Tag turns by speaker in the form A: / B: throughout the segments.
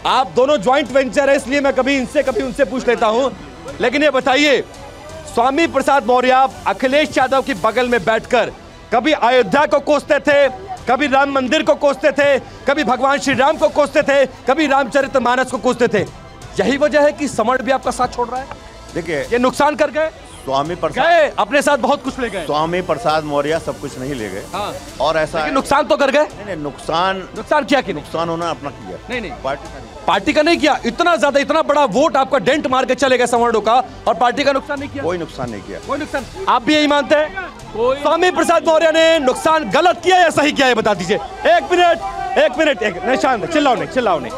A: आप दोनों joint venture है, इसलिए मैं कभी इनसे कभी उनसे पूछ लेता हूं। लेकिन ये बताइए, स्वामी प्रसाद मौर्य अखिलेश यादव की बगल में बैठकर कभी अयोध्या को कोसते थे, कभी राम मंदिर को कोसते थे, कभी भगवान श्री राम को कोसते थे, कभी रामचरितमानस को कोसते थे। यही वजह है कि समण भी आपका साथ छोड़ रहा है।
B: देखिए,
A: ये नुकसान कर गए,
B: स्वामी प्रसाद
A: गए अपने साथ बहुत कुछ ले गए।
B: स्वामी प्रसाद मौर्य सब कुछ नहीं ले गए।
A: हाँ।
B: और ऐसा
A: नुकसान तो कर गए।
B: नहीं, नुकसान
A: क्या कि
B: नुकसान होना अपना किया।
A: नहीं
B: पार्टी
A: का नहीं किया। इतना ज्यादा, इतना बड़ा वोट आपका डेंट मार के चले गए सवर्णों का, और पार्टी का नुकसान नहीं किया।
B: कोई नुकसान नहीं किया।
A: कोई नुकसान। आप भी यही मानते हैं? स्वामी प्रसाद मौर्य ने नुकसान गलत किया या सही किया, ये बता दीजिए। एक मिनट नहीं, शांत, चिल्लाओ नहीं।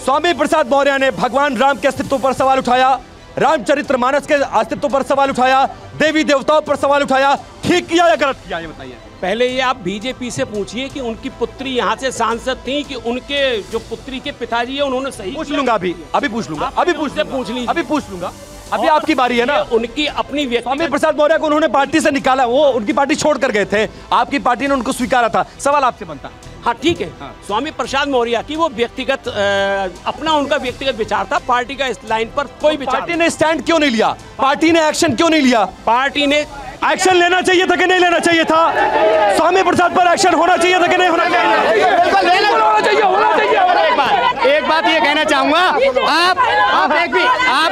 A: स्वामी प्रसाद मौर्य ने भगवान राम के अस्तित्व पर सवाल उठाया, रामचरितमानस के अस्तित्व पर सवाल उठाया, देवी देवताओं पर सवाल उठाया। ठीक किया या गलत किया, ये बताइए।
C: पहले ये आप बीजेपी से पूछिए कि उनकी पुत्री यहाँ से सांसद थी, कि उनके जो पुत्री के पिताजी है उन्होंने सही
A: पूछ लूंगा। अभी पूछ लूंगा। पूछ लूंगा। अभी आपकी बारी है ना।
C: उनकी अपनी
A: स्वामी प्रसाद मौर्य को उन्होंने पार्टी से निकाला, वो उनकी पार्टी छोड़ कर गए थे, आपकी पार्टी ने उनको स्वीकारा था। सवाल आपसे बनता है।
C: हाँ ठीक है। हाँ। स्वामी प्रसाद मौर्य की वो व्यक्तिगत अपना उनका व्यक्तिगत विचार था, पार्टी का इस लाइन पर कोई विचार।
A: पार्टी ने स्टैंड क्यों नहीं लिया? पार्टी ने एक्शन क्यों नहीं लिया?
C: पार्टी ने
A: एक्शन लेना चाहिए था कि नहीं लेना चाहिए था? स्वामी प्रसाद पर एक्शन होना चाहिए था कि नहीं होना चाहिए?
D: एक बात ये कहना चाहूंगा, आप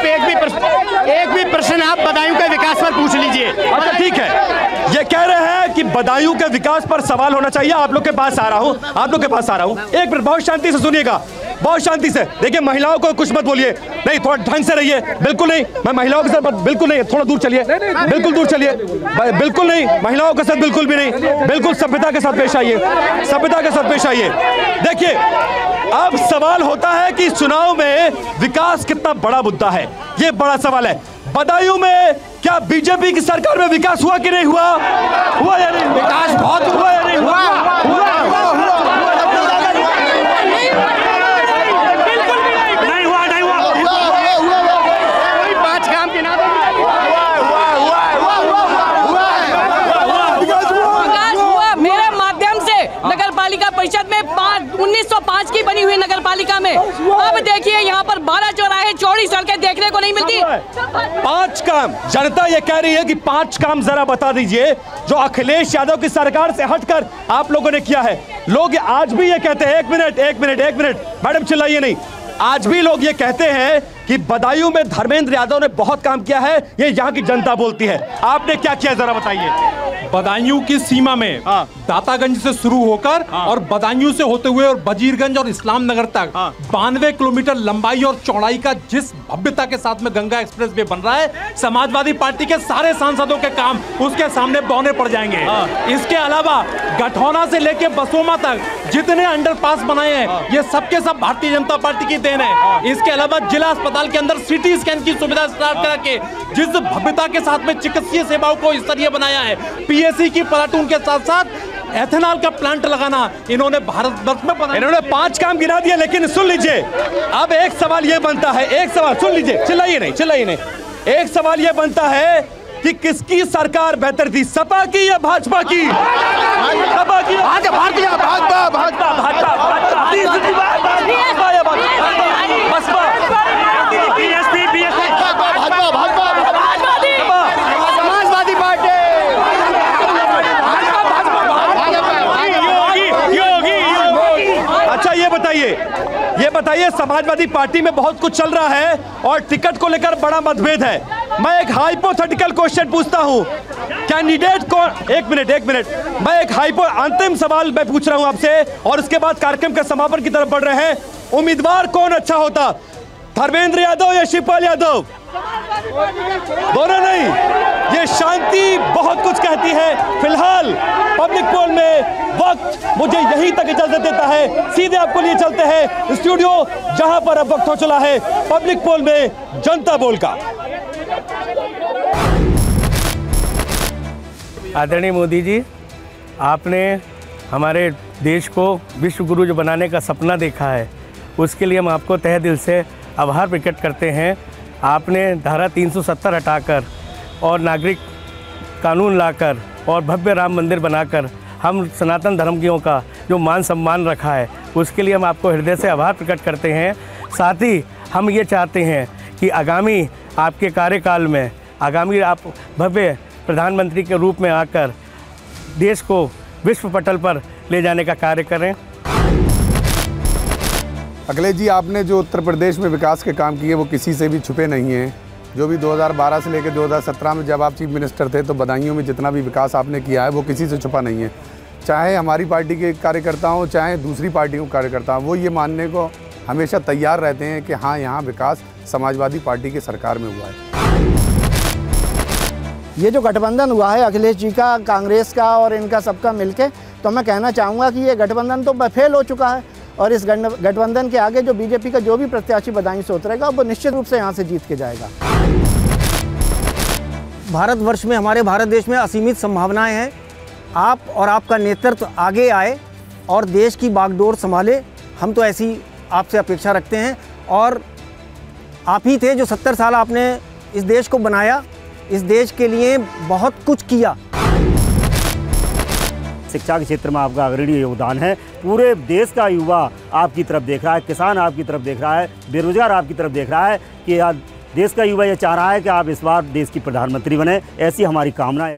D: एक भी प्रश्न आप बदायूं के विकास पर पूछ लीजिए।
A: अच्छा ठीक है, ये कह रहे हैं कि बदायूं के विकास पर सवाल होना चाहिए। आप लोग के पास आ रहा हूं। एक मिनट, बहुत शांति से सुनिएगा, बहुत शांति से। देखिए, महिलाओं को कुछ मत बोलिए। नहीं, थोड़ा ढंग से रहिए। बिल्कुल नहीं, मैं महिलाओं के साथ बिल्कुल नहीं। थोड़ा दूर चलिए, बिल्कुल दूर चलिए। बिल्कुल नहीं, महिलाओं के साथ बिल्कुल भी नहीं। बिल्कुल सभ्यता के साथ पेश आइए। देखिए, अब सवाल होता है कि चुनाव में विकास कितना बड़ा मुद्दा है, ये बड़ा सवाल है। बदायूं में क्या बीजेपी की सरकार में विकास हुआ कि नहीं हुआ? हुआ या नहीं? विकास बहुत हुआ या नहीं हुआ?
E: परिषद में 1905 की बनी हुई नगर पालिका में अब देखिए यहाँ पर 12 चौराहे, चौड़ी सड़कें देखने को नहीं मिलती।
A: 5 काम, जनता ये कह रही है कि 5 काम जरा बता दीजिए जो अखिलेश यादव की सरकार से हटकर आप लोगों ने किया है। लोग आज भी ये कहते हैं, एक मिनट मैडम चिल्लाइए नहीं। आज भी लोग ये कहते हैं कि बदायूं में धर्मेंद्र यादव ने बहुत काम किया है, ये यहाँ की जनता बोलती है। आपने क्या किया जरा बताइए।
F: बदायूं की सीमा में दातागंज से शुरू होकर और बदायूं से होते हुए और वजीरगंज और इस्लाम नगर तक 92 किलोमीटर लंबाई और चौड़ाई का जिस भव्यता के साथ में गंगा एक्सप्रेस वे बन रहा है, समाजवादी पार्टी के सारे सांसदों के काम उसके सामने बौने पड़ जाएंगे। इसके अलावा गठौना से लेके बसोमा तक जितने अंडरपास बनाए हैं, ये सबके सब भारतीय जनता पार्टी की देन है। इसके अलावा जिला अस्पताल के अंदर सिटी स्कैन की सुविधा स्टार्ट करके जिस भव्यता के साथ में चिकित्सीय सेवाओं को स्तरीय बनाया है, पीएससी की प्लाटून के साथ साथ एथेनॉल का प्लांट लगाना इन्होंने भारत वर्ष में बनाया।
A: इन्होंने 5 काम गिना दिया। लेकिन सुन लीजिए, अब एक सवाल ये बनता है, एक सवाल सुन लीजिए, चिल्लाइए नहीं। एक सवाल ये बनता है कि किसकी सरकार बेहतर थी, सपा की या भाजपा की? सपा की,
D: समाजवादी पार्टी।
A: अच्छा ये बताइए समाजवादी पार्टी में बहुत कुछ चल रहा है और टिकट को लेकर बड़ा मतभेद है। मैं एक हाइपोथेटिकल क्वेश्चन पूछता हूं, कैंडिडेट कौन? एक मिनट, मैं एक अंतिम सवाल मैं पूछ रहा हूं आपसे और उसके बाद कार्यक्रम के समापन की तरफ बढ़ रहे हैं। उम्मीदवार कौन अच्छा होता, धर्मेंद्र यादव या शिवपाल यादव? दोनों नहीं। ये शांति बहुत कुछ कहती है। फिलहाल पब्लिक पोल में वक्त मुझे यहीं तक इजाजत देता है। सीधे आपको लिए चलते हैं स्टूडियो, जहां पर अब वक्त हो चला है पब्लिक पोल में जनता बोल का।
G: आदरणीय मोदी जी, आपने हमारे देश को विश्व गुरु जो बनाने का सपना देखा है, उसके लिए हम आपको तहे दिल से आभार प्रकट करते हैं। आपने धारा 370 हटाकर और नागरिक कानून लाकर और भव्य राम मंदिर बनाकर हम सनातन धर्मियों का जो मान सम्मान रखा है, उसके लिए हम आपको हृदय से आभार प्रकट करते हैं। साथ ही हम ये चाहते हैं कि आगामी आपके कार्यकाल में आगामी आप भव्य प्रधानमंत्री के रूप में आकर देश को विश्व पटल पर ले जाने का कार्य करें।
H: अखिलेश जी, आपने जो उत्तर प्रदेश में विकास के काम किए वो किसी से भी छुपे नहीं हैं। जो भी 2012 से लेकर 2017 में जब आप चीफ मिनिस्टर थे तो बदायूं में जितना भी विकास आपने किया है वो किसी से छुपा नहीं है। चाहे हमारी पार्टी के कार्यकर्ता हों चाहे दूसरी पार्टियों के कार्यकर्ता हों, वो ये मानने को हमेशा तैयार रहते हैं कि हाँ, यहाँ विकास समाजवादी पार्टी की सरकार में हुआ है।
I: ये जो गठबंधन हुआ है अखिलेश जी का, कांग्रेस का और इनका सबका मिलके, तो मैं कहना चाहूँगा कि ये गठबंधन तो फेल हो चुका है और इस गठबंधन के आगे जो बीजेपी का जो भी प्रत्याशी बदायूं से उतरेगा वो निश्चित रूप से यहाँ से जीत के जाएगा। भारतवर्ष में, हमारे भारत देश में असीमित संभावनाएं हैं। आप और आपका नेतृत्व आगे आए और देश की बागडोर संभाले, हम तो ऐसी आपसे अपेक्षा रखते हैं। और आप ही थे जो 70 साल आपने इस देश को बनाया, इस देश के लिए बहुत कुछ किया।
J: शिक्षा के क्षेत्र में आपका अग्रणी योगदान है। पूरे देश का युवा आपकी तरफ देख रहा है, किसान आपकी तरफ देख रहा है, बेरोजगार आपकी तरफ देख रहा है कि देश का युवा ये चाह रहा है कि आप इस बार देश की प्रधानमंत्री बने। ऐसी हमारी कामना है।